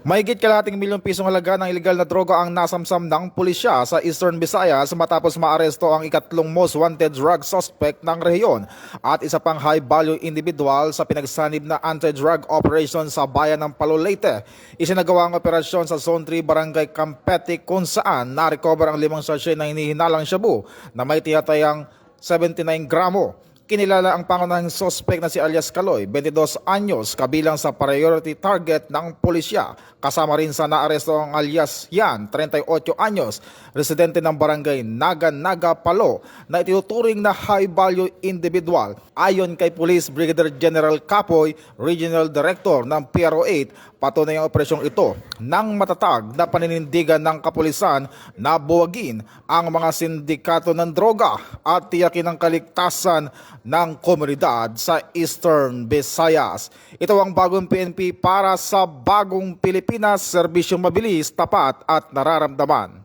Mahigit kalahating milyong pisong halaga ng ilegal na droga ang nasamsam ng pulisya sa Eastern Visayas matapos maaresto ang ikatlong most wanted drug suspect ng rehiyon at isa pang high-value individual sa pinagsanib na anti-drug operation sa bayan ng Palo, Leyte. Isinagawa ang operasyon sa Zone 3 Barangay Campete kung saan na-recover ang 5 sachet ng hinihinalang shabu na may tiyatayang 79 gramo. Kinilala ang pangunahing suspect na si alias Kaloy, 22 anyos, kabilang sa priority target ng pulisya. Kasama rin sa naaresto ang alias Yan, 38 anyos, residente ng barangay Naga Palo, na itinuturing na high-value individual. Ayon kay Police Brigadier General Capoy, Regional Director ng PRO8, patunay ang operasyong ito ng matatag na paninindigan ng kapulisan na buwagin ang mga sindikato ng droga at tiyakin ang kaligtasan ng komunidad sa Eastern Visayas. Ito ang bagong PNP para sa bagong Pilipinas, serbisyong mabilis, tapat at nararamdaman.